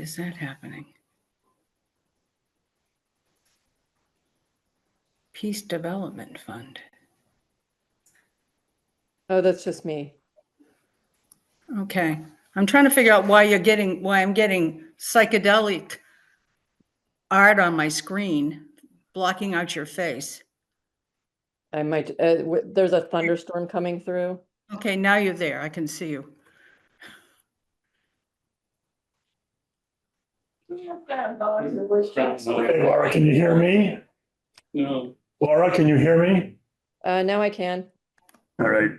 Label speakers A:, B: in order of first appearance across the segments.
A: is that happening? Peace Development Fund.
B: Oh, that's just me.
A: Okay. I'm trying to figure out why I'm getting psychedelic art on my screen, blocking out your face.
B: I might, there's a thunderstorm coming through.
A: Okay, now you're there. I can see you.
C: Hey, Laura, can you hear me? No. Laura, can you hear me?
B: Now I can.
C: All right.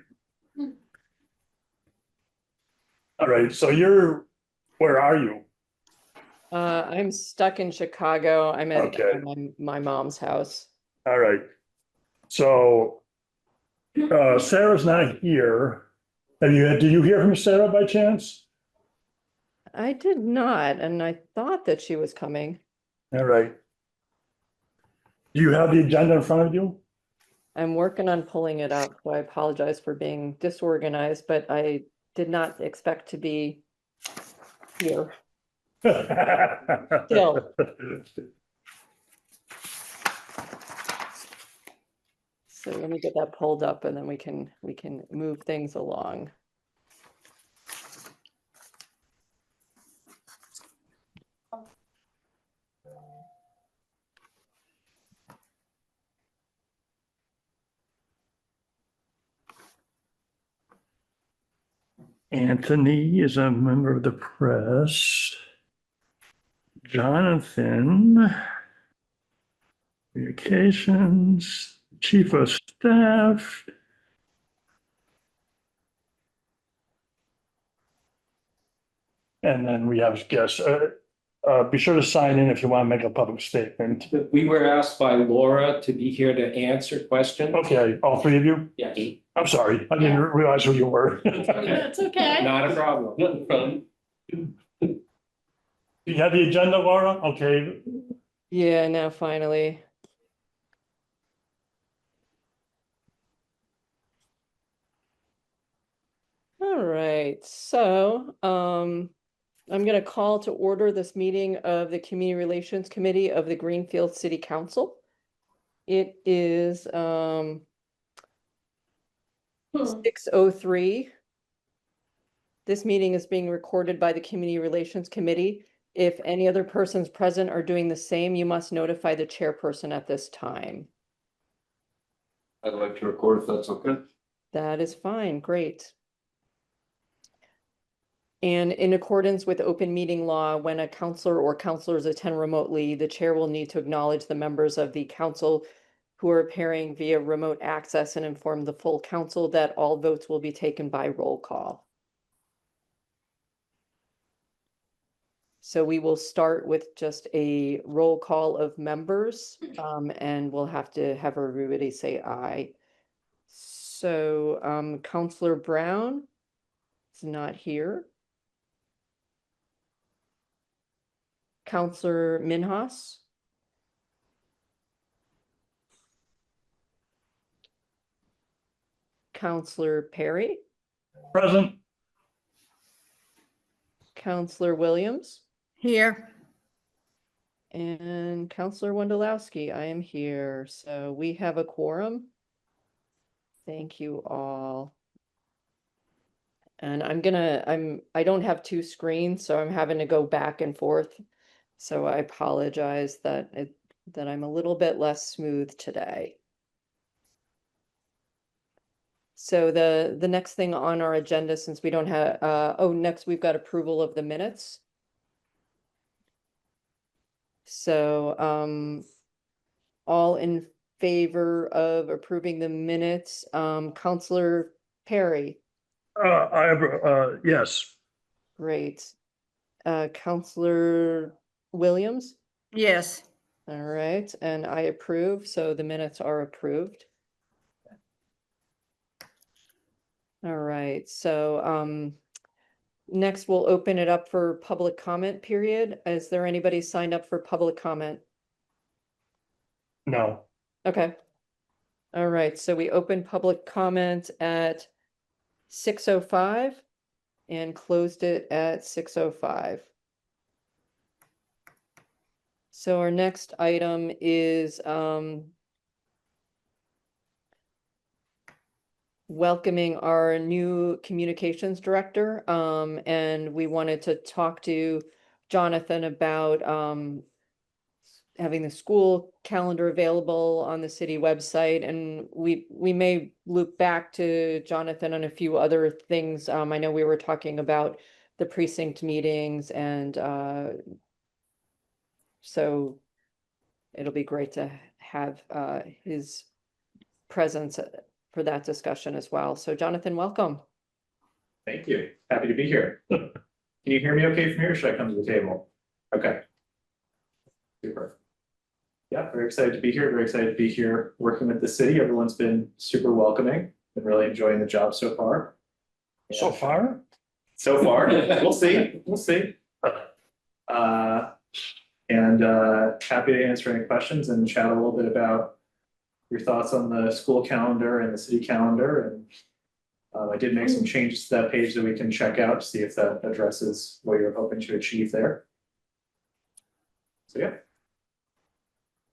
C: All right, so where are you?
B: I'm stuck in Chicago. I'm at
C: Okay.
B: my mom's house.
C: All right. So Sarah's not here. Did you hear from Sarah by chance?
B: I did not, and I thought that she was coming.
C: All right. Do you have the agenda in front of you?
B: I'm working on pulling it up, so I apologize for being disorganized, but I did not expect to be here. Still. So let me get that pulled up and then we can move things along.
C: Anthony is a member of the press. Jonathan, communications, chief of staff. And then we have guests. Be sure to sign in if you want to make a public statement.
D: We were asked by Laura to be here to answer questions.
C: Okay, all three of you?
D: Yes.
C: I'm sorry, I didn't realize who you were.
E: That's okay.
D: Not a problem. Not a problem.
C: You have the agenda, Laura? Okay,
B: Yeah, now finally. All right, so I'm going to call to order this meeting of the Community Relations Committee of the Greenfield City Council. It is 6:03. This meeting is being recorded by the Community Relations Committee. If any other persons present are doing the same, you must notify the chairperson at this time.
F: I'd like to record if that's okay.
B: That is fine, great. And in accordance with open meeting law, when a counselor or counselors attend remotely, the chair will need to acknowledge the members of the council who are appearing via remote access and inform the full council that all votes will be taken by roll call. So we will start with just a roll call of members, and we'll have to have everybody say aye. So Counselor Brown is not here. Counselor Minhas. Counselor Perry.
C: present.
B: Counselor Williams.
A: Here.
B: And Counselor Wondolowski, I am here. So we have a quorum. Thank you all. And I don't have two screens, so I'm having to go back and forth. So I apologize that I'm a little bit less smooth today. So the next thing on our agenda, since we don't have, next we've got approval of the minutes. So all in favor of approving the minutes, Counselor Perry.
C: I have, yes.
B: Great. Counselor Williams.
A: Yes.
B: All right, and I approve, so the minutes are approved. All right, so next we'll open it up for public comment period. Is there anybody signed up for public comment?
C: No.
B: Okay. All right, so we opened public comment at 6:05 and closed it at 6:05. So our next item is welcoming our new communications director. And we wanted to talk to Jonathan about having the school calendar available on the city website. And we may loop back to Jonathan on a few other things. I know we were talking about the precinct meetings, and so it'll be great to have his presence for that discussion as well. So Jonathan, welcome.
E: Thank you. Happy to be here. Can you hear me okay from here? Or should I come to the table? Okay. Super. Yeah, very excited to be here. Very excited to be here working with the city. Everyone's been super welcoming. Been really enjoying the job so far.
C: So far?
E: So far, we'll see. We'll see. Happy to answer any questions and chat a little bit about your thoughts on the school calendar and the city calendar. And I did make some changes to that page that we can check out to see if that addresses what you're hoping to achieve there. So yeah.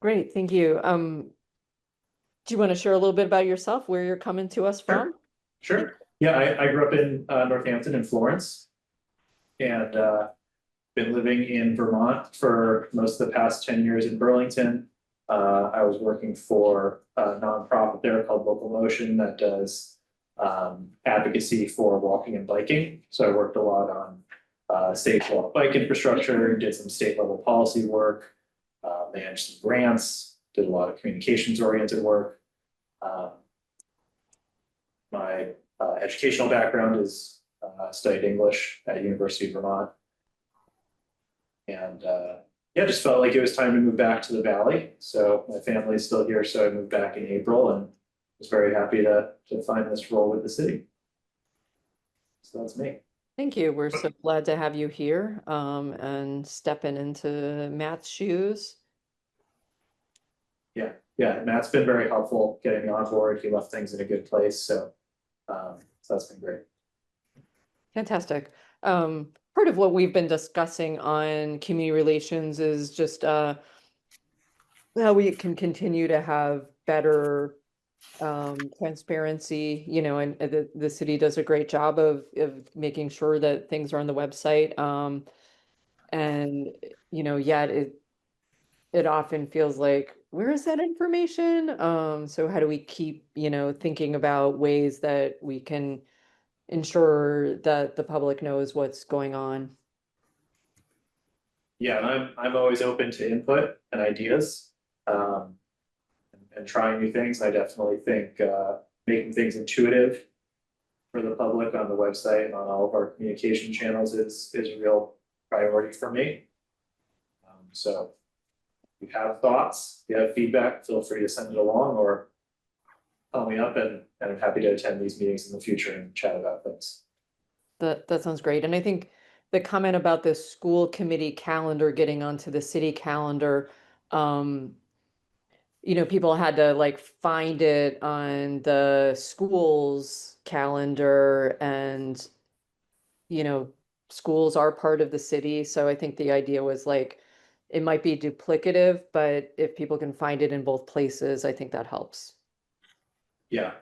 B: Great, thank you. Do you want to share a little bit about yourself, where you're coming to us from?
E: Sure. Yeah, I grew up in Northampton and Florence, and been living in Vermont for most of the past 10 years in Burlington. I was working for a nonprofit there called Local Motion that does advocacy for walking and biking. So I worked a lot on state walk bike infrastructure, did some state level policy work, managed some grants, did a lot of communications oriented work. My educational background is studied English at University of Vermont. And yeah, just felt like it was time to move back to the Valley. So my family is still here, so I moved back in April and was very happy to find this role with the city. So that's me.
B: Thank you. We're so glad to have you here and stepping into Matt's shoes.
E: Yeah, Matt's been very helpful getting me on board. He left things in a good place, so that's been great.
B: Fantastic. Part of what we've been discussing on community relations is just how we can continue to have better transparency, you know, and the city does a great job of making sure that things are on the website. And, you know, yet it often feels like, where is that information? So how do we keep, you know, thinking about ways that we can ensure that the public knows what's going on?
E: Yeah, and I'm always open to input and ideas, and trying new things. I definitely think making things intuitive for the public on the website and on all of our communication channels is a real priority for me. So if you have thoughts, if you have feedback, feel free to send it along or call me up, and I'm happy to attend these meetings in the future and chat about things.
B: That sounds great. And I think the comment about the school committee calendar getting onto the city calendar, you know, people had to like find it on the school's calendar, and, you know, schools are part of the city. So I think the idea was like, it might be duplicative, but if people can find it in both places, I think that helps.
E: Yeah.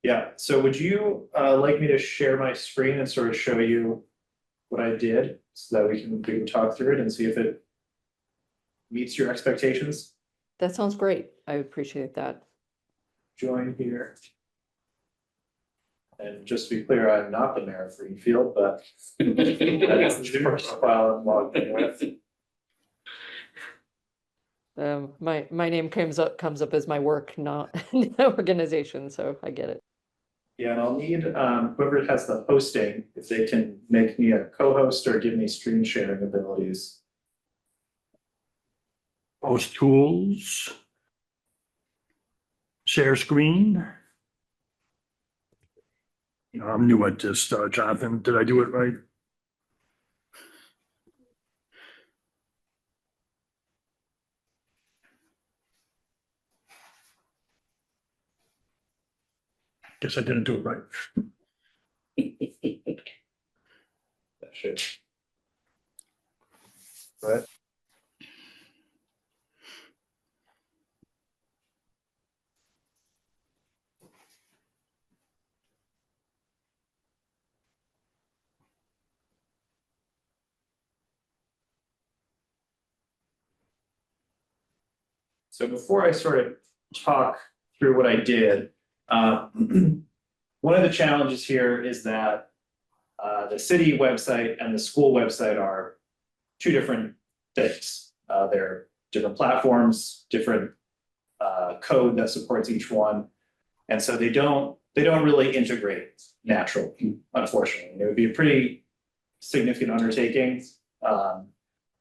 E: Yeah. So would you like me to share my screen and sort of show you what I did so that we can talk through it and see if it meets your expectations?
B: That sounds great. I appreciate that.
E: Join here. And just to be clear, I'm not the mayor of Greenfield, but that's the profile I'm logged in with.
B: My name comes up as my work, not organization, so I get it.
E: Yeah, and I'll need whoever has the hosting, if they can make me a co-host or give me screen sharing abilities.
C: Host tools. Share screen. You know, I'm new at this, Jonathan. Did I do it right? Guess I didn't do it right.
E: That should. Right. So before I sort of talk through what I did, one of the challenges here is that the city website and the school website are two different things. They're different platforms, different code that supports each one. And so they don't really integrate naturally, unfortunately. It would be a pretty significant undertaking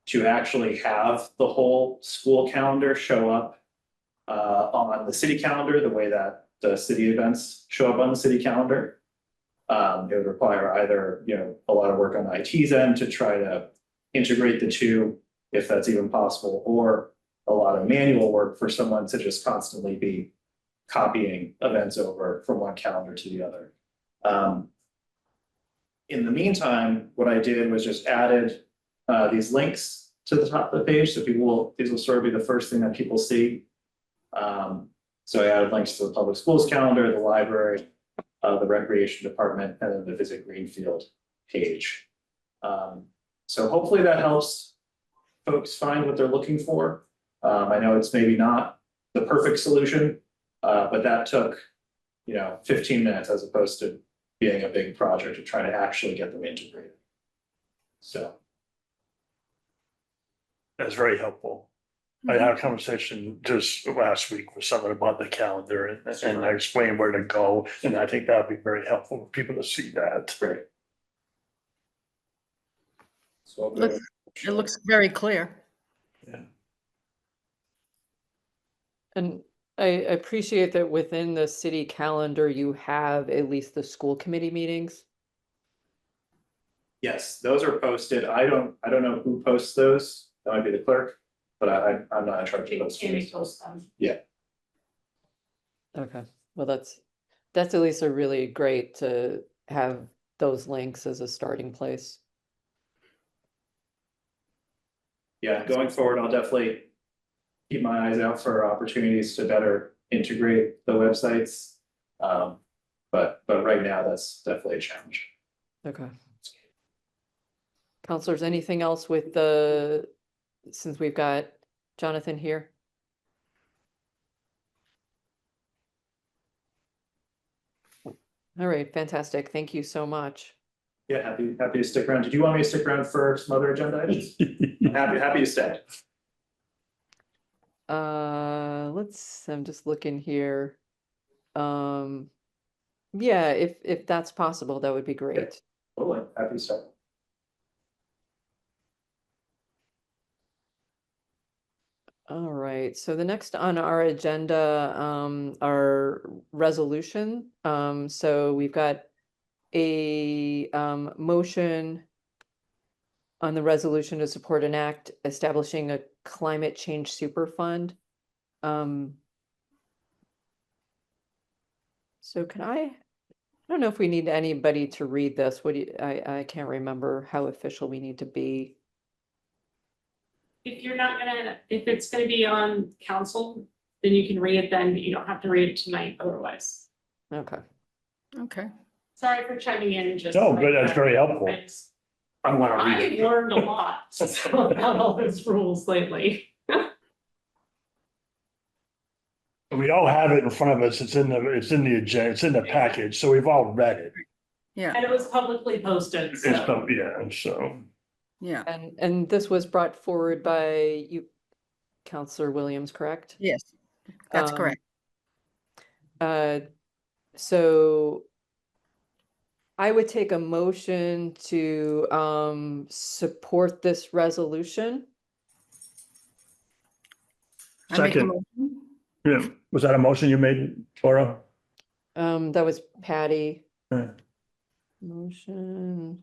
E: to actually have the whole school calendar show up on the city calendar the way that the city events show up on the city calendar. It would require either, a lot of work on IT's end to try to integrate the two, if that's even possible, or a lot of manual work for someone to just constantly be copying events over from one calendar to the other. In the meantime, what I did was just added these links to the top of the page. So these will sort of be the first thing that people see. So I added links to the public schools calendar, the library, the recreation department, and then the Visit Greenfield page. So hopefully that helps folks find what they're looking for. I know it's maybe not the perfect solution, but that took, 15 minutes as opposed to being a big project to try to actually get them integrated. So.
C: That's very helpful. I had a conversation just last week with someone about the calendar and I explained where to go. And I think that'd be very helpful for people to see that.
E: Great. So
A: It looks very clear.
C: Yeah.
B: And I appreciate that within the city calendar, you have at least the school committee meetings.
E: Yes, those are posted. I don't know who posts those. That might be the clerk, but I'm not in charge of those.
G: Jamie posts them.
E: Yeah.
B: Okay, well, that's at least a really great to have those links as a starting place.
E: Yeah, going forward, I'll definitely keep my eyes out for opportunities to better integrate the websites. But right now, that's definitely a challenge.
B: Okay. Counselors, anything else with since we've got Jonathan here? All right, fantastic. Thank you so much.
E: Yeah, happy to stick around. Did you want me to stick around for some other agenda items? Happy to stay.
B: I'm just looking here. Yeah, if that's possible, that would be great.
E: Totally, happy to stay.
B: All right, so the next on our agenda, are resolution. So we've got a, motion on the resolution to support an act establishing a climate change super fund. So I don't know if we need anybody to read this. I can't remember how official we need to be.
G: If it's gonna be on council, then you can read it then. You don't have to read it tonight otherwise.
B: Okay.
A: Okay.
G: Sorry for chiming in, just.
C: No,
G: like
C: but that's
G: that.
C: very helpful. I want to read
G: I've
C: it.
G: learned a lot about all those rules lately.
C: We all have it in front of us. It's in the agenda, it's in the package, so we've all read it.
A: Yeah,
G: And it was publicly posted, so.
C: So.
A: yeah,
B: And this was brought forward by you, Counselor Williams, correct?
A: yes, that's
B: Um,
A: correct.
B: So I would take a motion to support this resolution.
A: I make a
C: Second.
A: motion.
C: Yeah, was that a motion you made, Laura?
B: That was Patty.
C: Yeah.
B: Motion.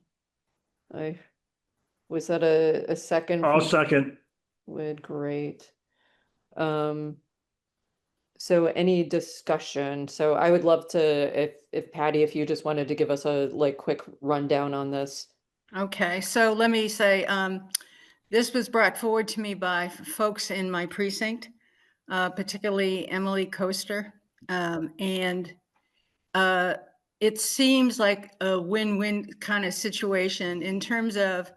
B: Was that a second?
C: I'll
B: from
C: second.
B: Would, great. So any discussion? So I would love to, if Patty, if you just wanted to give us a quick rundown on this.
A: Okay, so let me say, this was brought forward to me by folks in my precinct, particularly Emily Coaster. And it seems like a win-win kind of situation in terms of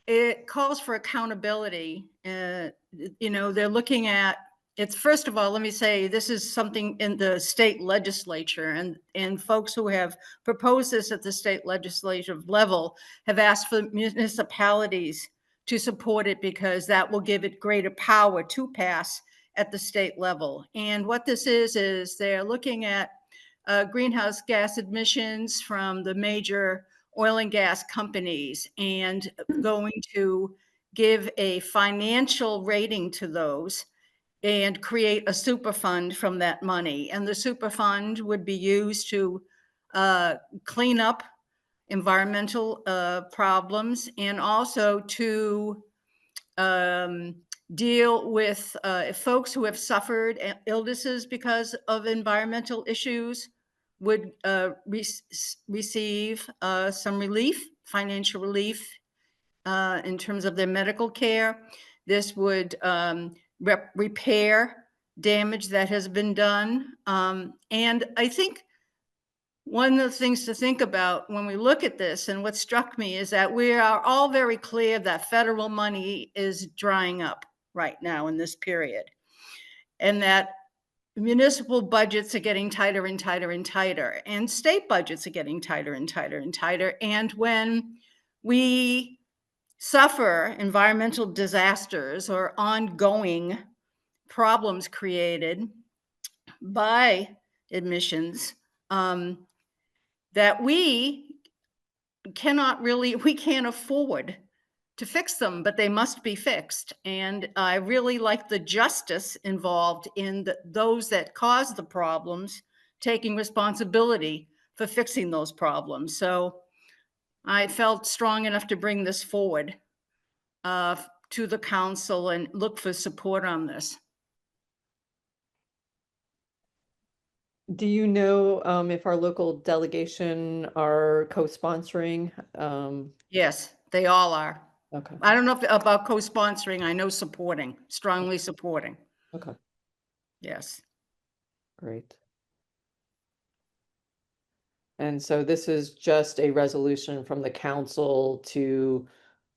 A: it calls for accountability. They're looking at it's first of all, let me say, this is something in the state legislature, and folks who have proposed this at the state legislative level have asked for municipalities to support it because that will give it greater power to pass at the state level. And what this is they're looking at greenhouse gas emissions from the major oil and gas companies and going to give a financial rating to those and create a super fund from that money. And the super fund would be used to clean up environmental problems and also to deal with folks who have suffered illnesses because of environmental issues would receive some relief, financial relief in terms of their medical care. This would repair damage that has been done. And I think one of the things to think about when we look at this, and what struck me, is that we are all very clear that federal money is drying up right now in this period, and that municipal budgets are getting tighter and tighter and tighter, and state budgets are getting tighter and tighter and tighter. And when we suffer environmental disasters or ongoing problems created by emissions, that we can't afford to fix them, but they must be fixed. And I really like the justice involved in those that cause the problems taking responsibility for fixing those problems. So I felt strong enough to bring this forward to the council and look for support on this.
B: Do you know if our local delegation are co-sponsoring?
A: Yes, they all are.
B: Okay,
A: I don't know about co-sponsoring. I know supporting, strongly supporting.
B: okay,
A: Yes.
B: great. And so this is just a resolution from the council to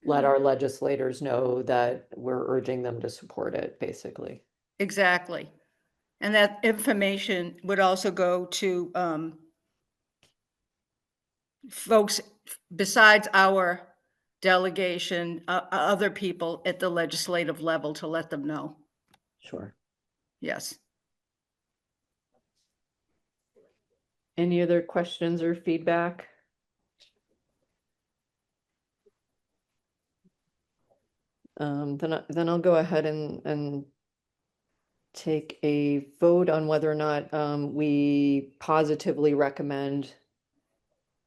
B: let our legislators know that we're urging them to support it, basically.
A: Exactly. And that information would also go to folks besides our delegation, other people at the legislative level, to let them know.
B: Sure.
A: Yes.
B: Any other questions or feedback? Then I'll go ahead and take a vote on whether or not we positively recommend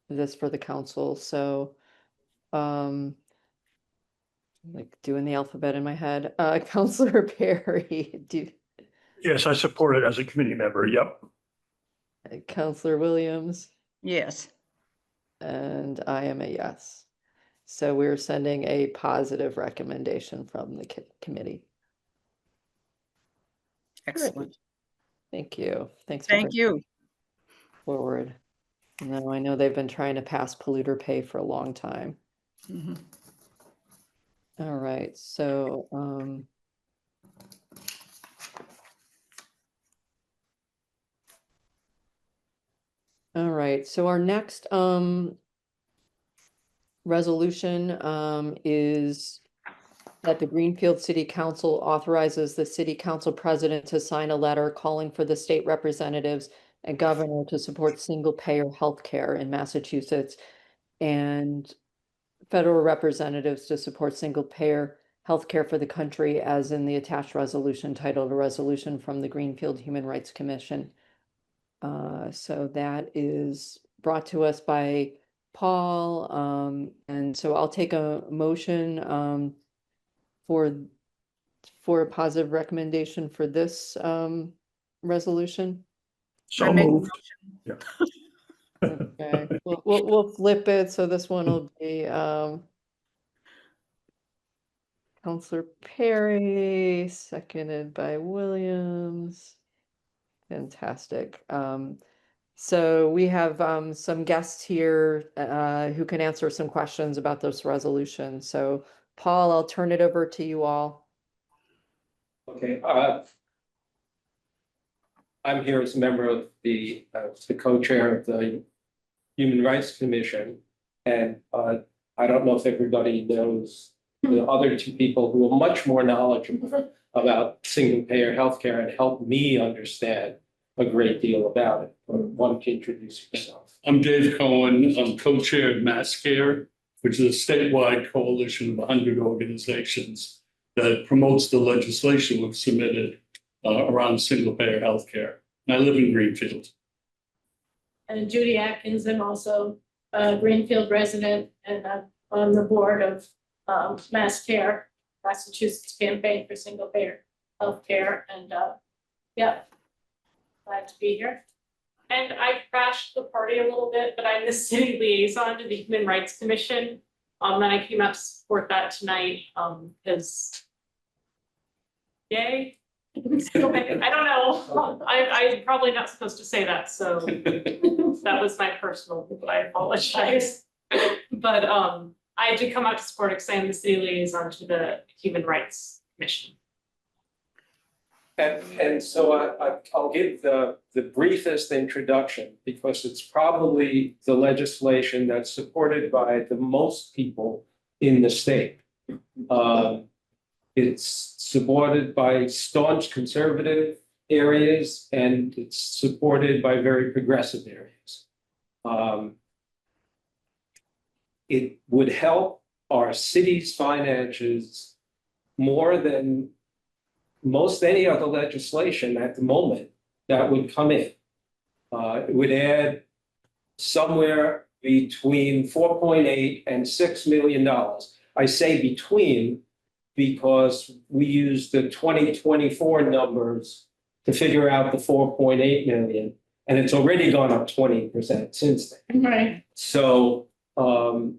B: this for the council. So like doing the alphabet in my head, Counselor Perry,
C: Yes, I support it as a committee member. Yep.
B: Counselor Williams,
A: Yes.
B: and I am a yes. So we're sending a positive recommendation from the committee.
A: Excellent.
B: Thank you. Thanks for
A: Thank
B: bringing
A: you.
B: it forward. No, I know they've been trying to pass polluter pay for a long time.
A: Mhm.
B: All right, so all right, so our next resolution is that the Greenfield City Council authorizes the city council president to sign a letter calling for the state representatives and governor to support single-payer healthcare in Massachusetts and federal representatives to support single-payer healthcare for the country, as in the attached resolution titled "A Resolution from the Greenfield Human Rights Commission." So that is brought to us by Paul, and so I'll take a motion for a positive recommendation for this resolution.
C: So
A: I make a
C: moved.
B: Okay, we'll flip it, so this one will be Counselor Perry, seconded by Williams. Fantastic. So we have some guests here who can answer some questions about this resolution. So Paul, I'll turn it over to you all.
D: Okay, I'm here as a member of the co-chair of the Human Rights Commission. And I don't know if everybody knows the other two people who are much more knowledgeable about single-payer healthcare and help me understand a great deal about it. One can introduce yourself.
H: I'm Dave Cohen. I'm co-chair of MassCare, which is a statewide coalition of 100 organizations that promotes the legislation we've submitted around single-payer healthcare. And I live in Greenfield.
I: And Judy Atkins, I'm also a Greenfield resident, and I'm on the board of MassCare, Massachusetts Campaign for Single Payer Healthcare, and yeah, glad to be here.
G: And I crashed the party a little bit, but I'm the city liaison to the Human Rights Commission. And I came out to support that tonight, because yay. I don't know, I'm probably not supposed to say that, so that was my personal, I apologize. But I did come out to support it because I am the city liaison to the Human Rights Commission.
D: And so I'll give the briefest introduction because it's probably the legislation that's supported by the most people in the state. It's supported by staunch conservative areas and it's supported by very progressive areas. It would help our city's finances more than most any other legislation at the moment that would come in. It would add somewhere between 4.8 and $6 million. I say between because we used the 2024 numbers to figure out the 4.8 million, and it's already gone up 20% since then.
I: Right.
D: So, and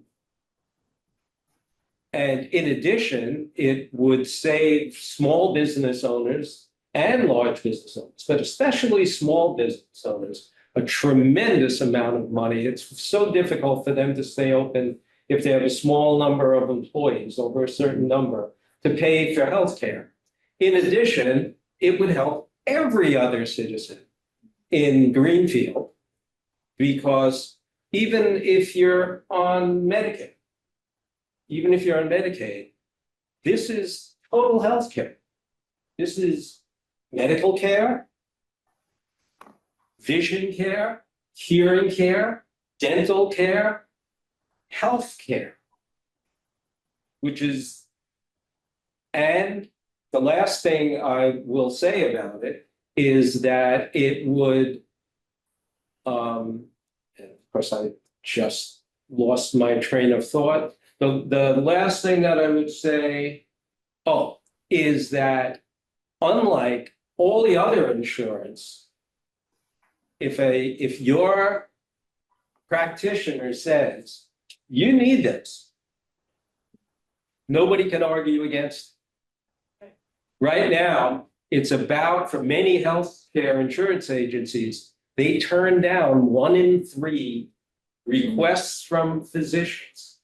D: in addition, it would save small business owners and large business owners, but especially small business owners, a tremendous amount of money. It's so difficult for them to stay open if they have a small number of employees, over a certain number, to pay for healthcare. In addition, it would help every other citizen in Greenfield, because even if you're on Medicaid, this is total healthcare. This is medical care, vision care, hearing care, dental care, health care, which is, and the last thing I will say about it is that it would, and of course, I just lost my train of thought. The last thing that I would say, is that unlike all the other insurance, if your practitioner says, you need this, nobody can argue against it. Right now, it's about, for many healthcare insurance agencies, they turn down 1 in 3 requests from physicians.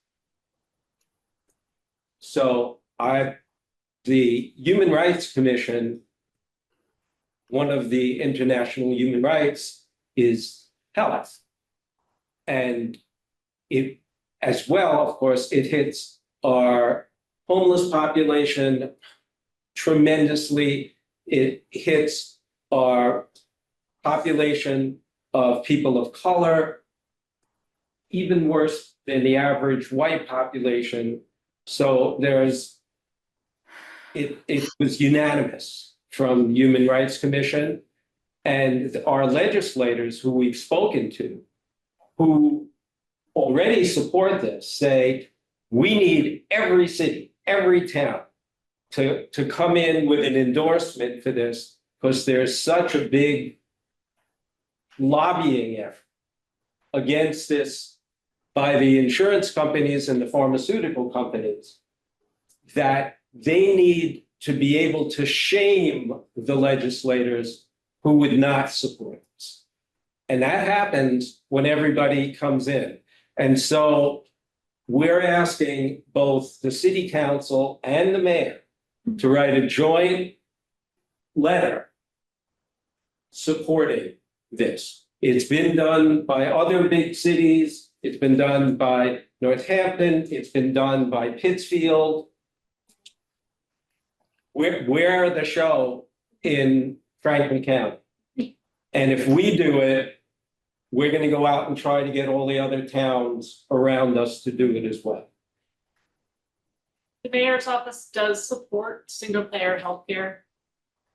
D: So the Human Rights Commission, one of the international human rights is health. And it, as well, of course, it hits our homeless population tremendously. It hits our population of people of color even worse than the average white population. So it was unanimous from Human Rights Commission, and our legislators who we've spoken to, who already support this, say we need every city, every town to come in with an endorsement for this, because there's such a big lobbying effort against this by the insurance companies and the pharmaceutical companies, that they need to be able to shame the legislators who would not support this. And that happens when everybody comes in. And so we're asking both the city council and the mayor to write a joint letter supporting this. It's been done by other big cities. It's been done by Northampton. It's been done by Pittsfield. We're the show in Franklin County. And if we do it, we're going to go out and try to get all the other towns around us to do it as well.
G: The mayor's office does support single payer healthcare.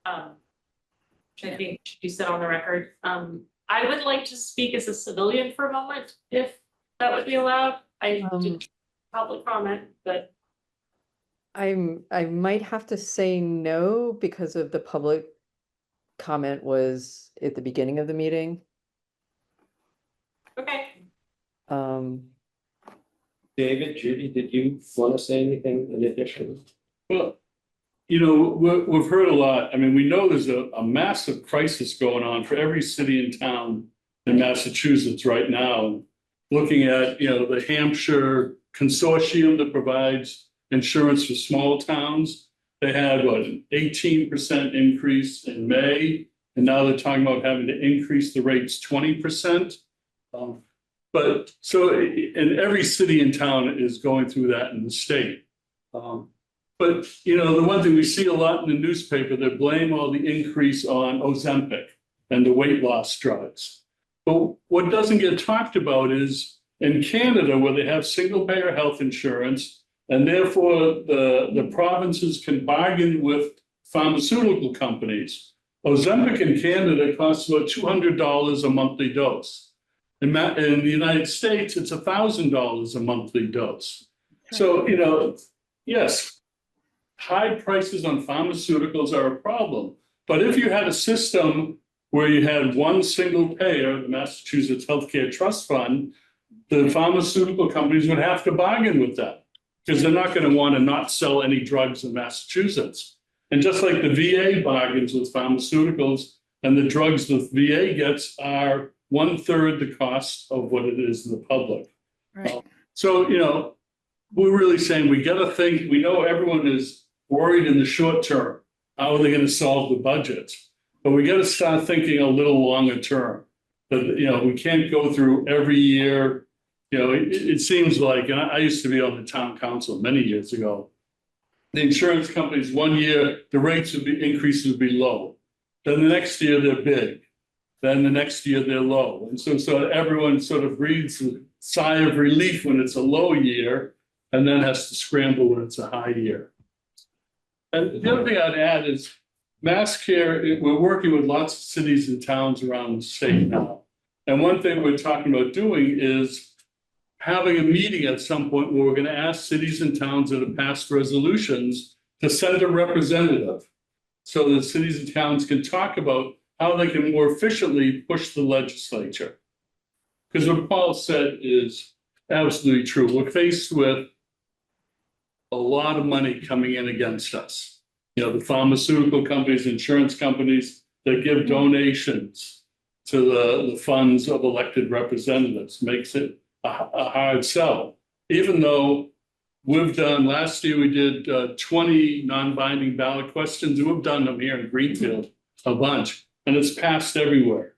G: Which I think should be said on the record. I would like to speak as a civilian for a moment, if that would be allowed. I did public comment, but
B: I might have to say no because of the public comment was at the beginning of the meeting.
G: okay.
D: David, Judy, did you want to say anything in addition?
H: Well, you know, we've heard a lot. I mean, we know there's a massive crisis going on for every city and town in Massachusetts right now. Looking at, you know, the Hampshire consortium that provides insurance for small towns. They had what, an 18% increase in May, and now they're talking about having to increase the rates 20%. But so, and every city and town is going through that in the state. But, you know, the one thing we see a lot in the newspaper, they blame all the increase on Ozempic and the weight loss drugs. But what doesn't get talked about is in Canada, where they have single payer health insurance, and therefore the provinces can bargain with pharmaceutical companies. Ozempic in Canada costs about $200 a monthly dose. In the United States, it's $1,000 a monthly dose. So, you know, yes, high prices on pharmaceuticals are a problem. But if you had a system where you had one single payer, the Massachusetts Healthcare Trust Fund, the pharmaceutical companies would have to bargain with that because they're not going to want to not sell any drugs in Massachusetts. And just like the VA bargains with pharmaceuticals, and the drugs the VA gets are 1/3 the cost of what it is in the public.
A: Right.
H: So, you know, we're really saying we got to think, we know everyone is worried in the short term. How are they going to solve the budget? But we got to start thinking a little longer term. But, you know, we can't go through every year. You know, it seems like, and I used to be on the town council many years ago. The insurance companies, one year, the rates would be, increases would be low. Then the next year, they're big. Then the next year, they're low. And so everyone sort of breathes a sigh of relief when it's a low year, and then has to scramble when it's a high year. And the other thing I'd add is MassCare, we're working with lots of cities and towns around the state now. And one thing we're talking about doing is having a meeting at some point where we're going to ask cities and towns that have passed resolutions to send a representative so that cities and towns can talk about how they can more efficiently push the legislature. Because what Paul said is absolutely true. We're faced with a lot of money coming in against us. You know, the pharmaceutical companies, insurance companies that give donations to the funds of elected representatives makes it a hard sell. Even though we've done, last year we did 20 non-binding ballot questions, and we've done them here in Greenfield a bunch, and it's passed everywhere.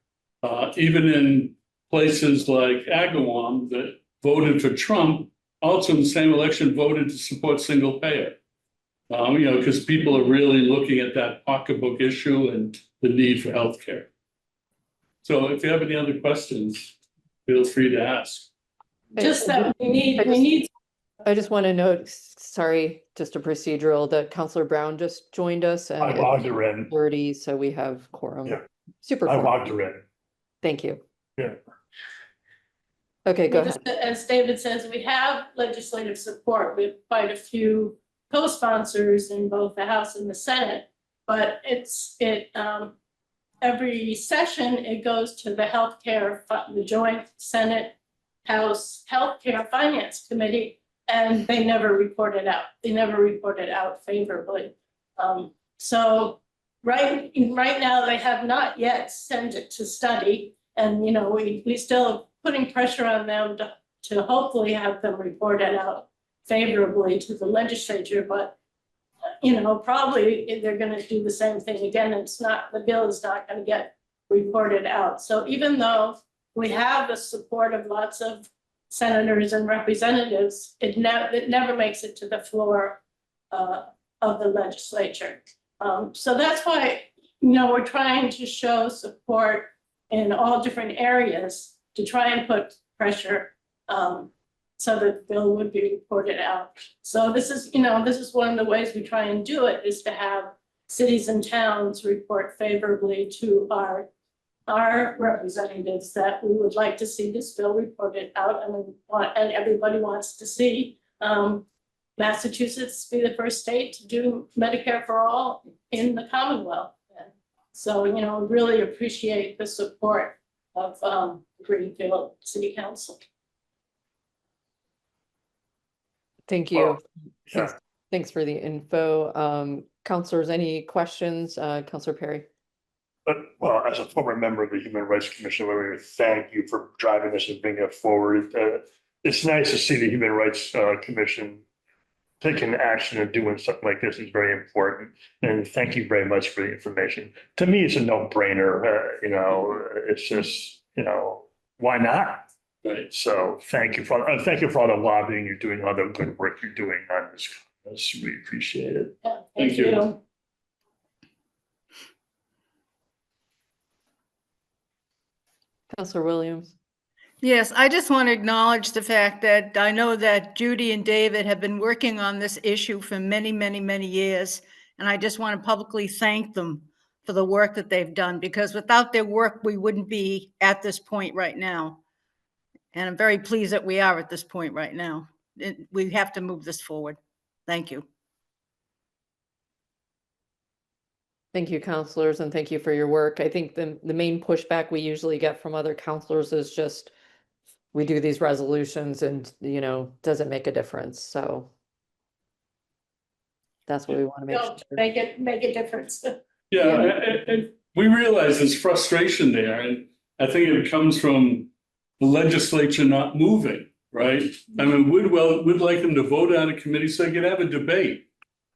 H: Even in places like Agawam that voted for Trump, also in the same election voted to support single payer. You know, because people are really looking at that pocketbook issue and the need for healthcare. So if you have any other questions, feel free to ask.
I: Just that we need.
B: I just want to note, sorry, just a procedural, that Councillor Brown just joined us and
C: I logged her in.
B: 30, so we have quorum.
C: Yeah.
B: Super.
C: I
B: quorum.
C: logged her in.
B: Thank you.
C: Yeah.
B: Okay, go ahead.
I: As David says, we have legislative support with quite a few co-sponsors in both the House and the Senate, but every session, it goes to the the Joint Senate House Healthcare Finance Committee, and they never report it out. They never report it out favorably. So right now, they have not yet sent it to study, and you know we still putting pressure on them to hopefully have them report it out favorably to the legislature, but you know, probably they're going to do the same thing again. The bill is not going to get reported out. So even though we have the support of lots of senators and representatives, it never makes it to the floor of the legislature. So that's why, we're trying to show support in all different areas to try and put pressure so that the bill would be reported out. So this is one of the ways we try and do it, is to have cities and towns report favorably to our representatives that we would like to see this bill reported out, and everybody wants to see Massachusetts be the first state to do Medicare for all in the Commonwealth. And so, really appreciate the support of Greenfield City Council.
B: Thank you.
C: Well, yeah.
B: Thanks for the info. Counselors, any questions? Counselor Perry?
C: Well, as a former member of the Human Rights Commission, we thank you for driving this and bringing it forward. It's nice to see the Human Rights Commission taking action and doing something like this is very important. And thank you very much for the information. To me, it's a no-brainer. It's just, why not?
H: Right.
C: So thank you for all the lobbying you're doing, all the good work you're doing on this. We appreciate it.
I: Yeah,
H: Thank you.
B: Counselor Williams?
A: Yes, I just want to acknowledge the fact that I know that Judy and David have been working on this issue for many, many, many years. And I just want to publicly thank them for the work that they've done, because without their work, we wouldn't be at this point right now. And I'm very pleased that we are at this point right now. We have to move this forward. Thank you.
B: Thank you, counselors, and thank you for your work. I think the main pushback we usually get from other counselors is just, we do these resolutions and, does it make a difference? So that's what we want to make
I: Don't
B: sure.
I: make a difference.
H: Yeah, and we realize there's frustration there, and I think it comes from the legislature not moving, right? I mean, we'd like them to vote on a committee so they could have a debate.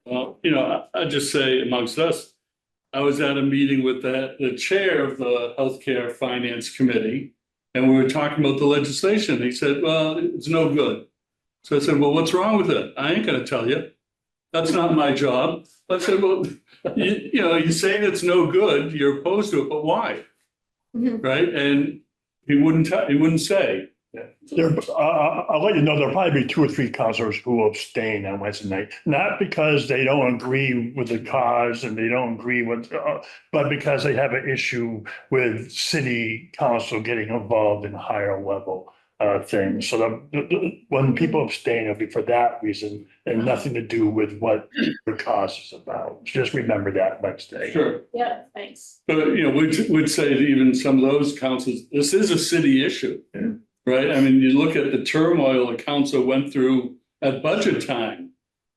H: I just say amongst us, I was at a meeting with the chair of the Healthcare Finance Committee, and we were talking about the legislation. He said, well, it's no good. So I said, well, what's wrong with it? I ain't going to tell you. That's not my job. I said, well, you're saying it's no good. You're opposed to it, but why?
I: Mhm.
H: Right? And he wouldn't say.
C: I'll let you know, there'll probably be 2 or 3 counselors who will abstain on Wednesday night, not because they don't agree with the cause and they don't agree with, but because they have an issue with city council getting involved in higher level things. So when people abstain, it'll be for that reason and nothing to do with what the cause is about. Just remember that Wednesday.
H: Sure.
I: Yeah, thanks.
H: But, we'd say that even some of those councils, this is a city issue.
C: Yeah.
H: Right? I mean, you look at the turmoil the council went through at budget time,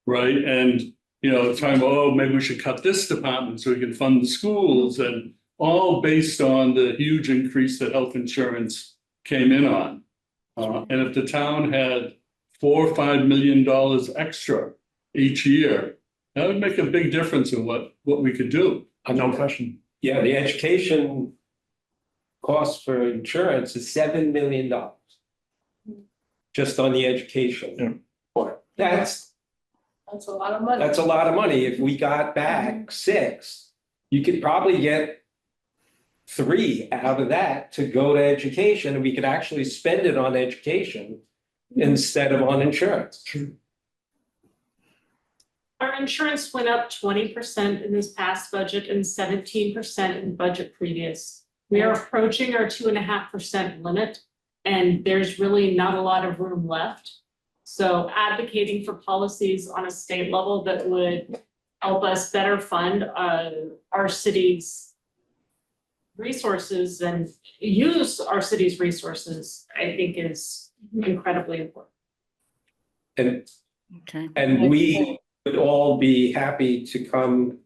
H: right? And, talking about, oh, maybe we should cut this department so we can fund the schools, and all based on the huge increase that health insurance came in on. And if the town had $4 or $5 million extra each year, that would make a big difference in what we could do.
C: No question.
D: Yeah, the education cost for insurance is $7 million. Just on the education part. That's
I: That's a lot of money.
D: a lot of money. If we got back 6, you could probably get 3 out of that to go to education, and we could actually spend it on education instead of on insurance.
G: Our insurance went up 20% in this past budget and 17% in the budget previous. We are approaching our 2.5% limit, and there's really not a lot of room left. So advocating for policies on a state level that would help us better fund our city's resources and use our city's resources, I think is incredibly important.
D: And we would all be happy to come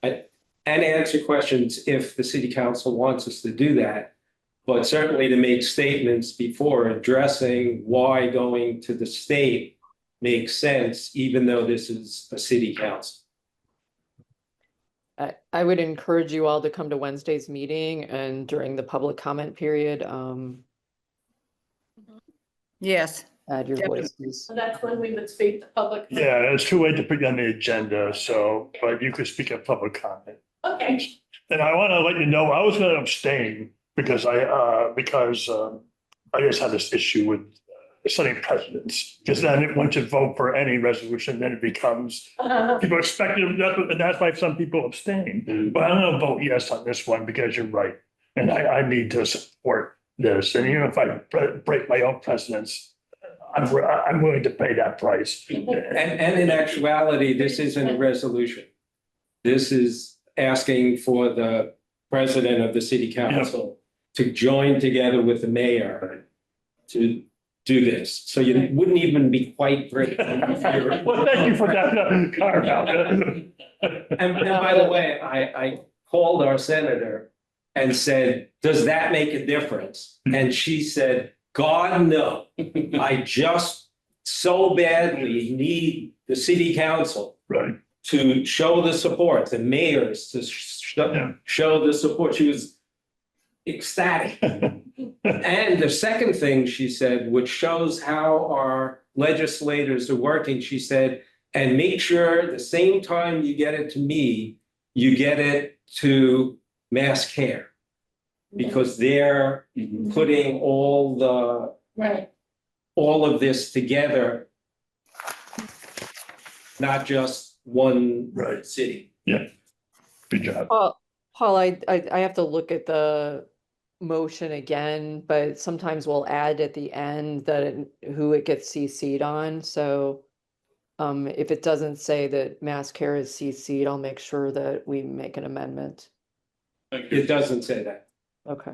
D: and answer questions if the city council wants us to do that. But certainly to make statements before addressing why going to the state makes sense, even though this is a city council.
B: I would encourage you all to come to Wednesday's meeting and during the public comment period,
A: Yes,
B: add your
A: Definitely.
B: voices.
I: So that's when we would speak to public.
C: Yeah, it's too late to put you on the agenda, so, but you could speak at public comment.
I: Okay,
C: And I want to let you know, I was going to abstain because I just had this issue with setting precedents. Because then once you vote for any resolution, then it becomes, people expect it, and that's why some people abstain. But I'm going to vote yes on this one because you're right. And I need to support this. And even if I break my own precedents, I'm willing to pay that price.
D: And in actuality, this isn't a resolution. This is asking for the president of the city council to join together with the mayor to do this. So you wouldn't even be quite ready.
C: Well, thank you for that carve out.
D: And by the way, I called our senator and said, does that make a difference? And she said, God, no. I just so badly need the city council
C: Right.
D: to show the support, the mayors to show the support. She was ecstatic. And the second thing she said, which shows how our legislators are working, she said, and make sure the same time you get it to me, you get it to mass care. Because they're putting
I: right.
D: all of this together, not just one
C: Right.
D: city.
C: Yeah. Good job.
B: Paul, I have to look at the motion again, but sometimes we'll add at the end that who it gets CC'd on. So if it doesn't say that mass care is CC'd, I'll make sure that we make an amendment.
D: It doesn't say that.
B: Okay.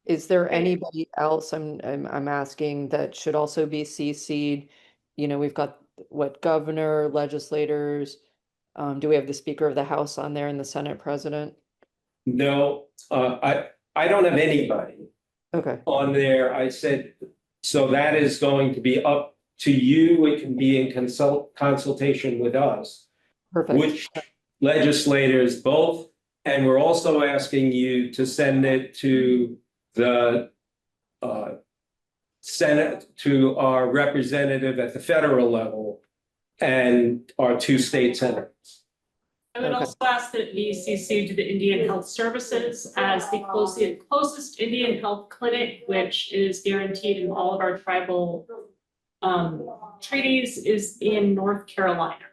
B: Is there anybody else I'm asking that should also be CC'd? You know, we've got what governor, legislators. Do we have the Speaker of the House on there and the Senate President?
D: No, I don't have anybody
B: Okay.
D: on there. I said, so that is going to be up to you. It can be in consultation with us.
B: Perfect.
D: Which legislators both, and we're also asking you to send it to the Senate, to our representative at the federal level and our two state senators.
G: I would
B: Okay.
G: also ask that it be CC to the Indian Health Services as the closest Indian health clinic, which is guaranteed in all of our tribal treaties, is in North Carolina.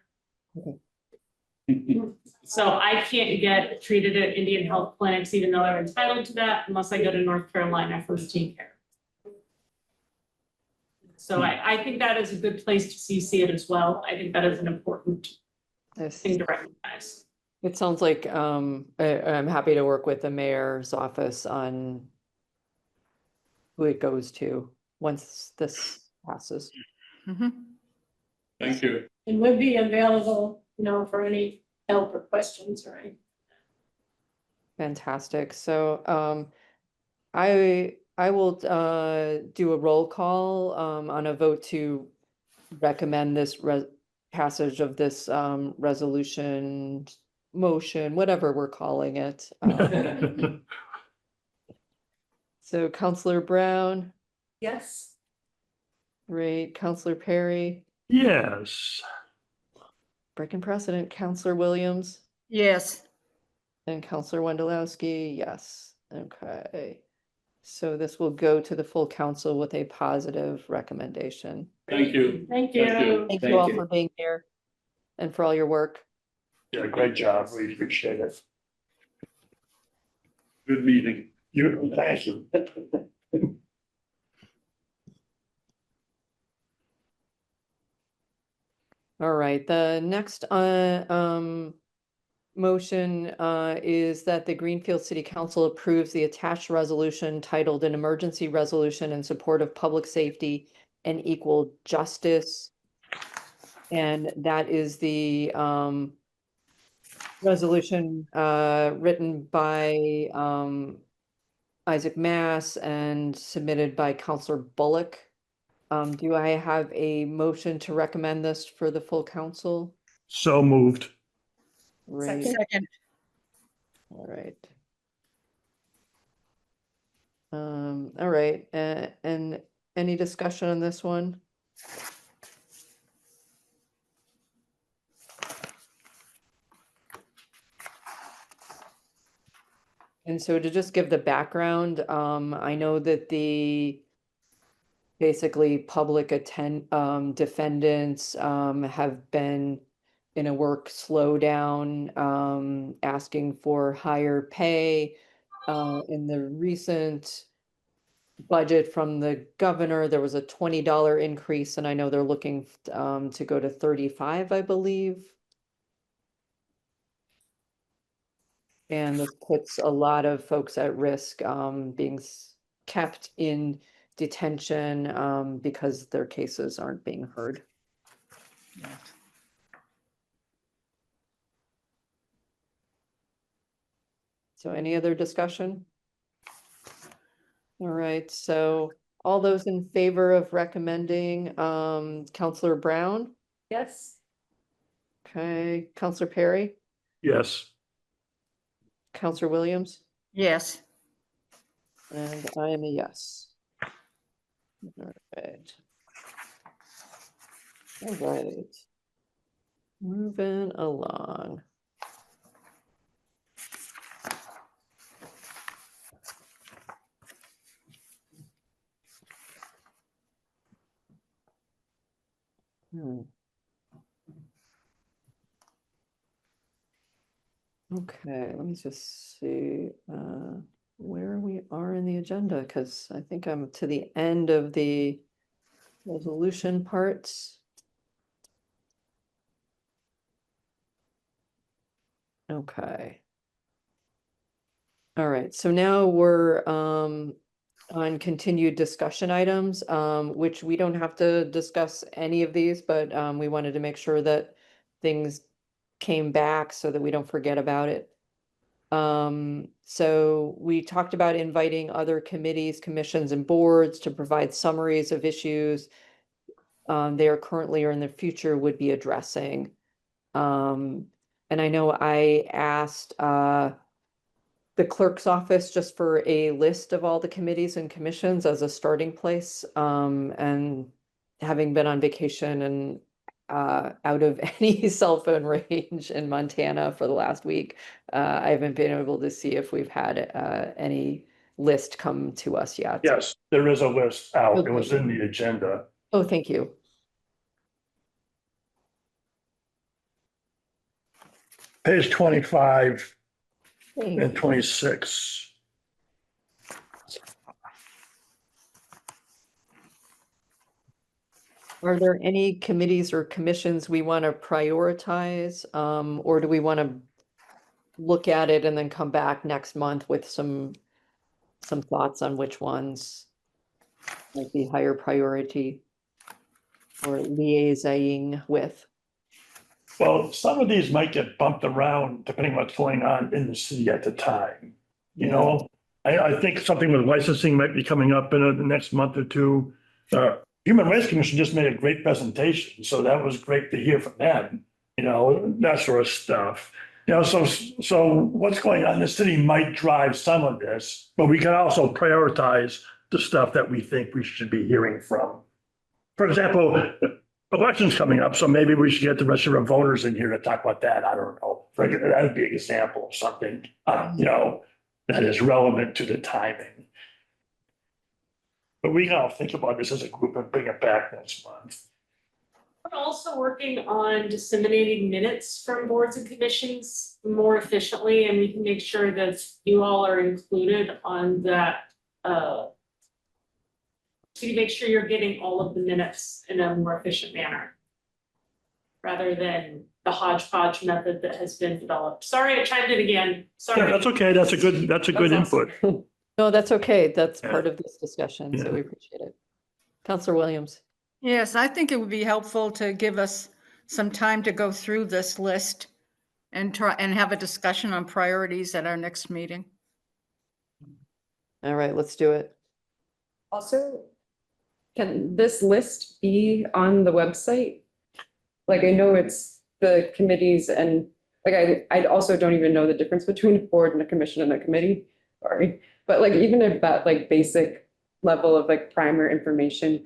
G: So I can't get treated at Indian health clinics, even though I'm entitled to that, unless I go to North Carolina for routine care. So I think that is a good place to CC it as well. I think that is an important
B: Yes.
G: thing to recognize.
B: It sounds like I'm happy to work with the mayor's office on who it goes to once this passes.
A: Mhm.
H: Thank you.
I: And would be available, for any help or questions or anything.
B: Fantastic. So I will do a roll call on a vote to recommend this passage of this resolution, motion, whatever we're calling it. So Counselor Brown,
I: Yes.
B: great. Counselor Perry,
C: Yes.
B: breaking precedent. Counselor Williams
A: Yes,
B: and Counselor Wendelowski, yes. Okay. So this will go to the full council with a positive recommendation.
H: Thank you.
I: Thank
H: Thank you.
I: you.
B: Thank
D: Thank
B: you all
D: you.
B: for being here and for all your work.
C: Yeah, great job. We appreciate it.
H: Good meeting.
C: Thank you.
B: All right, the next motion is that the Greenfield City Council approves the attached resolution titled an emergency resolution in support of public safety and equal justice. And that is the resolution written by Isaac Mass and submitted by Counselor Bullock. Do I have a motion to recommend this for the full council?
C: So moved.
B: Right.
A: second,
B: All right. All right, and any discussion on this one? And so to just give the background, I know that the basically public defendants have been in a work slowdown, asking for higher pay. In the recent budget from the governor, there was a $20 increase, and I know they're looking to go to 35, I believe. And this puts a lot of folks at risk, being kept in detention, because their cases aren't being heard. So any other discussion? All right, so all those in favor of recommending, Counselor Brown?
I: Yes.
B: Okay, Counselor Perry,
C: Yes.
B: Counselor Williams,
A: Yes.
B: and I am a yes. All right. All right. Moving along. Okay, let me just see where we are in the agenda, because I think I'm to the end of the resolution parts. Okay. All right, so now we're on continued discussion items, which we don't have to discuss any of these, but we wanted to make sure that things came back so that we don't forget about it. So we talked about inviting other committees, commissions, and boards to provide summaries of issues they are currently or in the future would be addressing. And I know I asked the clerk's office just for a list of all the committees and commissions as a starting place. And having been on vacation and out of any cell phone range in Montana for the last week, I haven't been able to see if we've had any list come to us yet.
C: Yes, there is a list out. It was in the agenda.
B: Oh, thank you.
C: Page 25
B: Thank
C: and
B: you.
C: 26.
B: Are there any committees or commissions we want to prioritize? Or do we want to look at it and then come back next month with some thoughts on which ones might be higher priority or liaisoning with?
C: Well, some of these might get bumped around depending on what's going on in the city at the time. You know, I think something with licensing might be coming up in the next month or two. Human Rights Commission just made a great presentation, so that was great to hear from them, you know, that sort of stuff. You know, so what's going on in the city might drive some of this, but we can also prioritize the stuff that we think we should be hearing from. For example, elections coming up, so maybe we should get the rest of our voters in here to talk about that. I don't know. That would be an example of something, you know, that is relevant to the timing. But we gotta think about this as a group and bring it back next month.
G: We're also working on disseminating minutes from boards and commissions more efficiently, and we can make sure that you all are included on that. So you make sure you're getting all of the minutes in a more efficient manner, rather than the hodgepodge method that has been developed. Sorry, I chimed in again. Sorry.
C: Yeah, that's okay. That's a good
G: That's
C: input.
B: No, that's okay. That's
C: Yeah.
B: part of this discussion, so
C: Yeah.
B: we appreciate it. Counselor Williams.
A: Yes, I think it would be helpful to give us some time to go through this list and try and have a discussion on priorities at our next meeting.
B: All right, let's do it.
J: Also, can this list be on the website? Like, I know it's the committees and like I also don't even know the difference between a board and a commission and a committee, sorry. But like, even if that like basic level of like primer information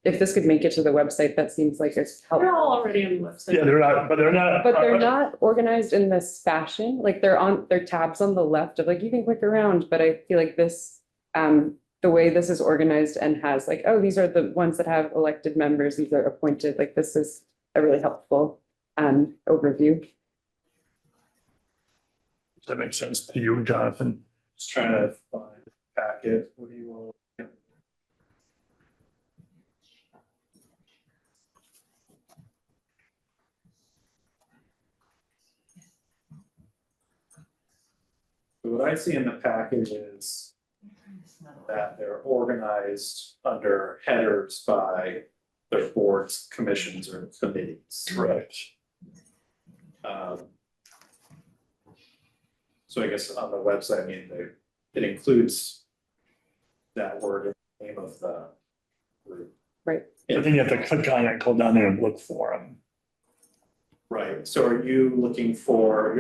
J: if this could make it to the website, that seems like it's
G: They're
J: helpful.
G: all already on the website.
C: Yeah, they're not, but they're not.
J: But they're not organized in this fashion, like they're tabs on the left of like, you can click around, but I feel like this, the way this is organized and has like, oh, these are the ones that have elected members, these are appointed, like this is a really helpful overview.
C: Does that make sense to you, Jonathan?
E: Just trying to find the packet. What do you want? So what I see in the package is that they're organized under headers by their boards, commissions, or committees.
C: Correct.
E: So I guess on the website, I mean, it includes that word in the name of the group.
J: Right.
C: I think you have to click on it, go down there and look for them.
E: Right, so you're looking for